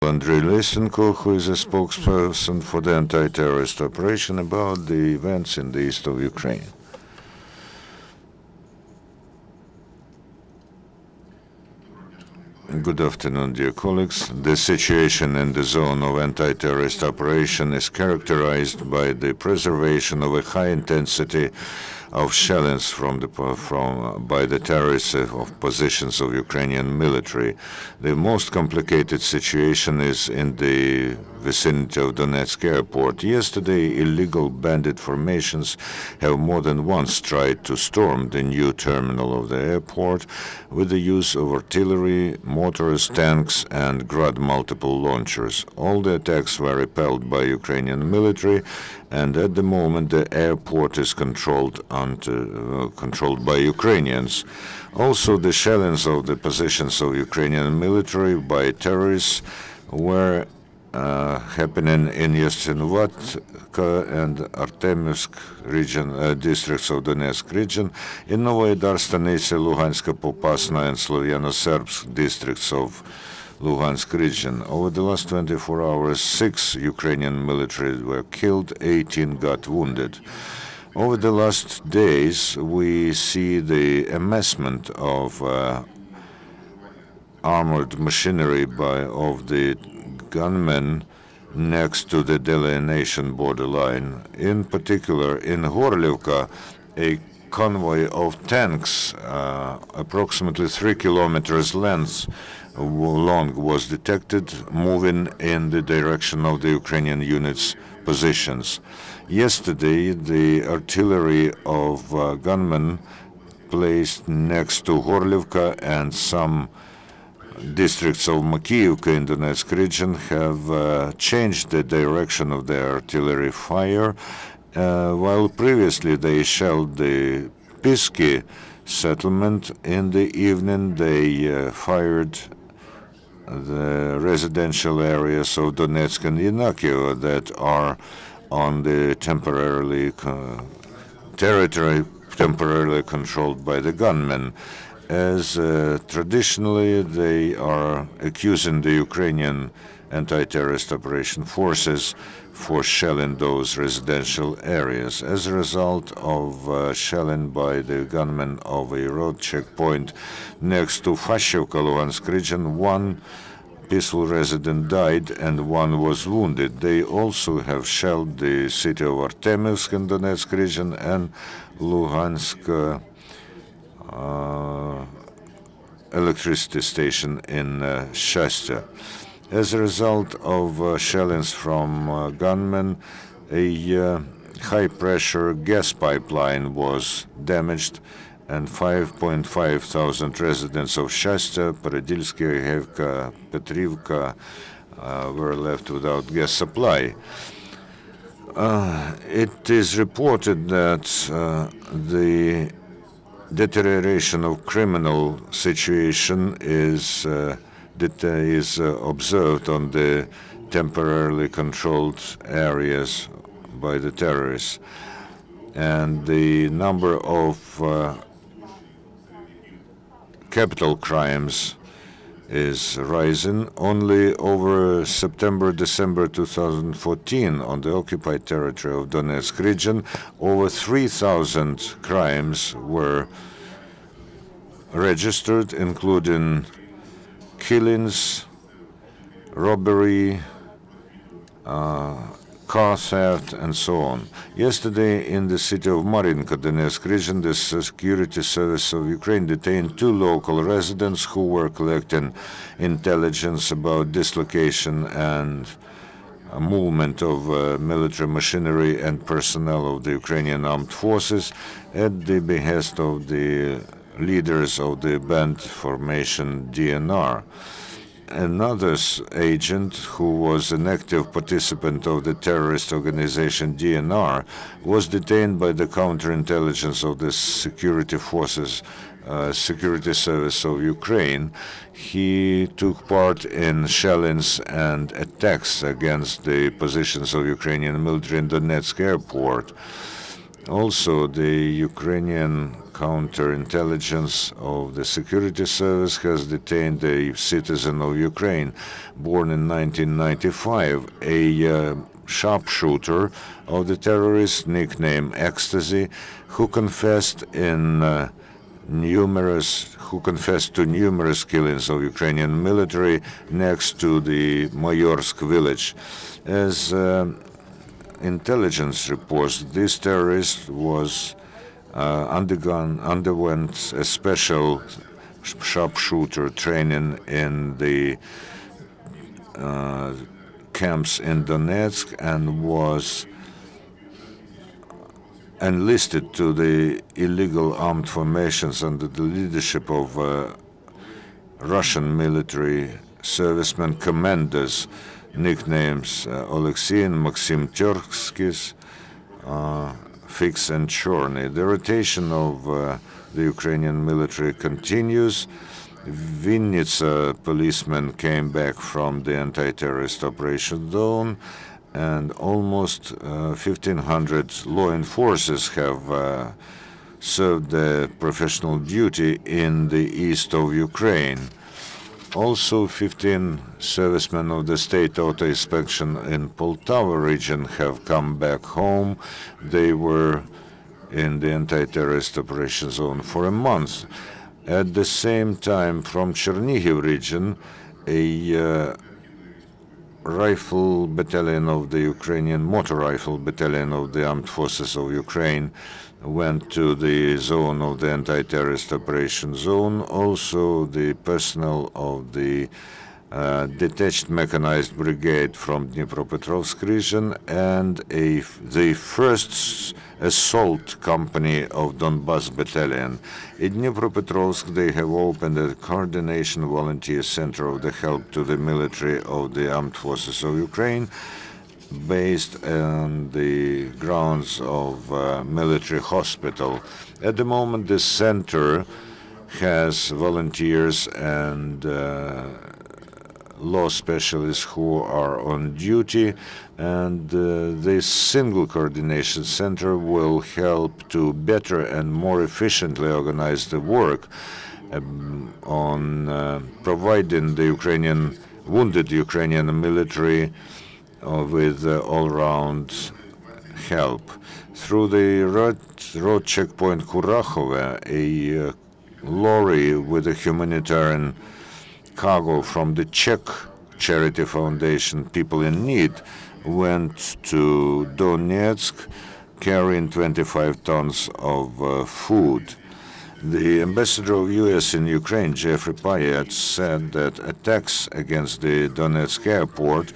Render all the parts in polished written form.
Andriy Lysenko, who is a spokesperson for the anti-terrorist operation, about the events in the east of Ukraine. Good afternoon, dear colleagues. The situation in the zone of anti-terrorist operation is characterized by the preservation of a high intensity of shellings by the terrorists of positions of Ukrainian military. The most complicated situation is in the vicinity of Donetsk airport. Yesterday, illegal bandit formations have more than once tried to storm the new terminal of the airport with the use of artillery, mortars, tanks, and Grad multiple launchers. All the attacks were repelled by Ukrainian military, and at the moment the airport is controlled by Ukrainians. Also, the shellings of the positions of Ukrainian military by terrorists were happening in Yasinvatka and Artemivsk region, districts of Donetsk region, in Novoydar, Stanitsa, Luhanska, Popasna, and Slovyano-Serbsk districts of Luhansk region. Over the last 24 hours, 6 Ukrainian military were killed, 18 got wounded. Over the last days, we see the amassment of armored machinery of the gunmen next to the delineation borderline. In particular, in Horlivka, a convoy of tanks, approximately 3 kilometers long, was detected moving in the direction of the Ukrainian units' positions. Yesterday, the artillery of gunmen placed next to Horlivka and some districts of Makiyivka in Donetsk region have changed the direction of their artillery fire, while previously they shelled the Pisky settlement. In the evening, they fired the residential areas of Donetsk and Yanakiv that are on the territory temporarily controlled by the gunmen, as traditionally they are accusing the Ukrainian anti-terrorist operation forces for shelling those residential areas. As a result of shelling by the gunmen of a road checkpoint next to Fashivka, Luhansk region, 1 peaceful resident died and 1 was wounded. They also have shelled the city of Artemivsk in Donetsk region and Luhansk electricity station in Shastya. As a result of shellings from gunmen, a high-pressure gas pipeline was damaged, and 5.5 thousand residents of Shastya, Peredilsky, Hevka, Petrivka were left without gas supply. It is reported that the deterioration of criminal situation is observed on the temporarily controlled areas by the terrorists, and the number of capital crimes is rising. Only over September-December 2014, on the occupied territory of Donetsk region, over 3,000 crimes were registered, including killings, robbery, car theft, and so on. Yesterday, in the city of Marinka, Donetsk region, the Security Service of Ukraine detained 2 local residents who were collecting intelligence about dislocation and movement of military machinery and personnel of the Ukrainian armed forces at the behest of the leaders of the band formation DNR. Another agent, who was an active participant of the terrorist organization DNR, was detained by the counterintelligence of the security forces, Security Service of Ukraine. He took part in shellings and attacks against the positions of Ukrainian military in Donetsk airport. Also, the Ukrainian counterintelligence of the security service has detained a citizen of Ukraine born in 1995, a sharpshooter of the terrorist nickname Ecstasy, who confessed to numerous killings of Ukrainian military next to the Mayorsk village. As intelligence reports, this terrorist underwent a special sharpshooter training in the camps in Donetsk and was enlisted to the illegal armed formations under the leadership of Russian military servicemen commanders, nicknames Alexei and Maxim Terskis, Fix and Chorny. The rotation of the Ukrainian military continues. Vinnytsia policemen came back from the anti-terrorist operation zone, and almost 1,500 law enforcers have served their professional duty in the east of Ukraine. Also, 15 servicemen of the state auto inspection in Poltava region have come back home. They were in the anti-terrorist operation zone for a month. At the same time, from Chernihiv region, a rifle battalion of the Ukrainian motor rifle battalion of the armed forces of Ukraine went to the zone of the anti-terrorist operation zone. Also, the personnel of the detached mechanized brigade from Dnipropetrovsk region and the first assault company of Donbas battalion. In Dnipropetrovsk, they have opened a coordination volunteer center of the help to the military of the armed forces of Ukraine, based on the grounds of military hospital. At the moment, this center has volunteers and law specialists who are on duty, and this single coordination center will help to better and more efficiently organize the work on providing the wounded Ukrainian military with all-round help. Through the road checkpoint Kurakhove, a lorry with a humanitarian cargo from the Czech charity foundation People in Need went to Donetsk carrying 25 tons of food. The ambassador of U.S. in Ukraine, Jeffrey Payet, said that attacks against the Donetsk airport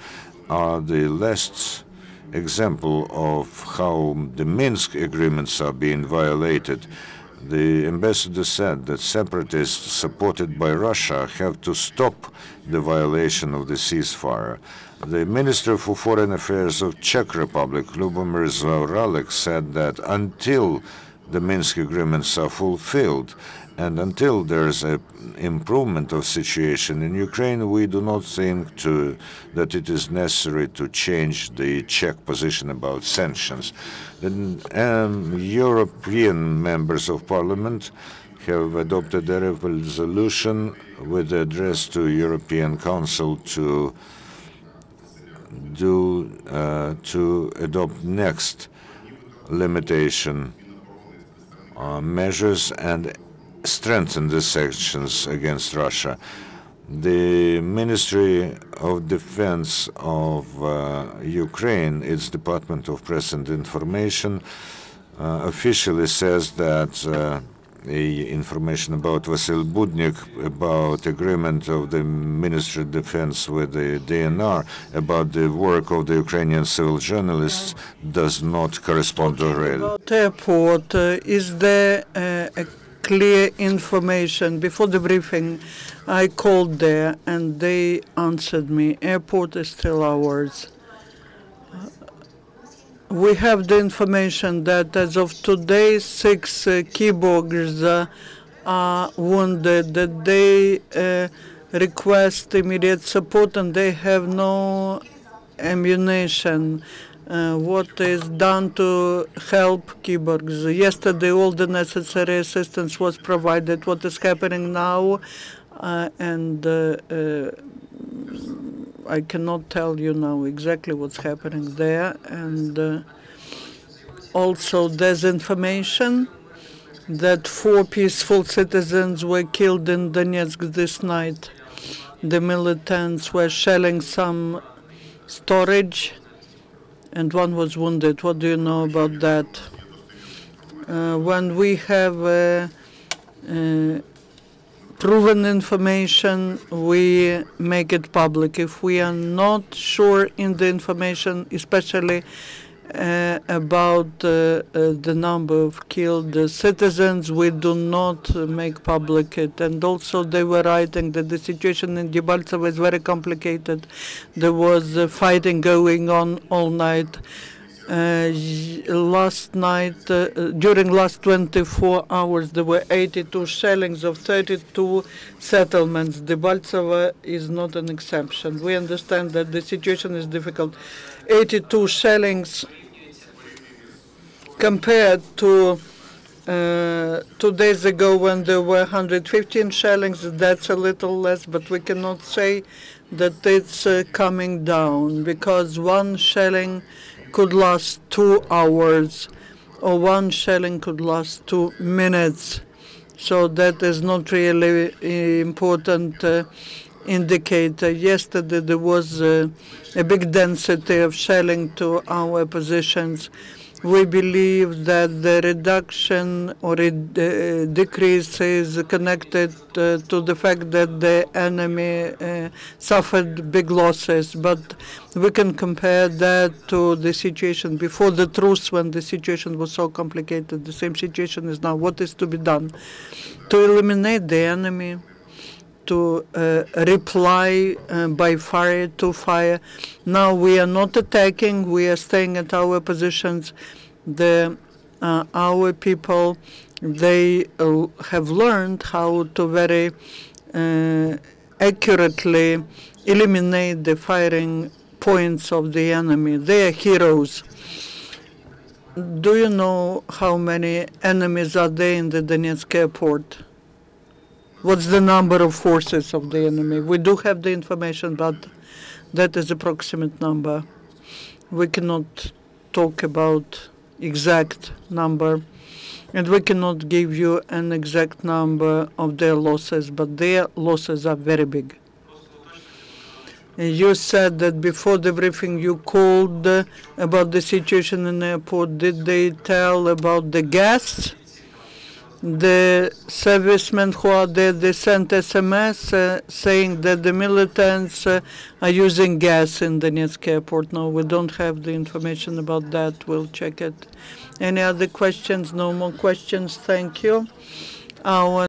are the last example of how the Minsk agreements are being violated. The ambassador said that separatists supported by Russia have to stop the violation of the ceasefire. The Minister for Foreign Affairs of Czech Republic, Lubomir Zaoralek, said that until the Minsk agreements are fulfilled and until there's an improvement of situation in Ukraine, we do not think that it is necessary to change the Czech position about sanctions. The European members of parliament have adopted a resolution with address to European Council to adopt next limitation measures and strengthen the sanctions against Russia. The Ministry of Defense of Ukraine, its Department of Press and Information, officially says that information about Vasil Budnik, about agreement of the Ministry of Defense with the DNR, about the work of the Ukrainian civil journalists, does not correspond to reality. About airport, is there a clear information? Before the briefing, I called there and they answered me, airport is still ours. We have the information that as of today, 6 keyboarders are wounded, that they request immediate support and they have no ammunition. what is done to help Kyborgs. Yesterday, all the necessary assistance was provided. What is happening now, and I cannot tell you now exactly what's happening there. And also, there's information that 4 peaceful citizens were killed in Donetsk this night. The militants were shelling some storage, and 1 was wounded. What do you know about that? When we have proven information, we make it public. If we are not sure in the information, especially about the number of killed citizens, we do not make public it. And also they were writing that the situation in Debaltseve is very complicated. There was fighting going on all night. Last night, during last 24 hours, there were 82 shellings of 32 settlements. Debaltseve is not an exception. We understand that the situation is difficult. 82 shellings compared to 2 days ago when there were 115 shellings. That's a little less, but we cannot say that it's coming down, because 1 shelling could last 2 hours, or 1 shelling could last 2 minutes. So that is not really important indicator. Yesterday there was a big density of shelling to our positions. We believe that the reduction or decrease is connected to the fact that the enemy suffered big losses. But we can compare that to the situation before the truce, when the situation was so complicated. The same situation is now. What is to be done? To eliminate the enemy, to reply by fire to fire. Now we are not attacking, we are staying at our positions. Our people, they have learned how to very accurately eliminate the firing points of the enemy. They are heroes. Do you know how many enemies are there in the Donetsk airport? What's the number of forces of the enemy? We do have the information, but that is approximate number. We cannot talk about exact number, and we cannot give you an exact number of their losses, but their losses are very big. You said that before the briefing you called about the situation in the airport. Did they tell about the gas? The servicemen who are there, they sent SMS saying that the militants are using gas in the Donetsk airport. No, we don't have the information about that. We'll check it. Any other questions? No more questions. Thank you. Our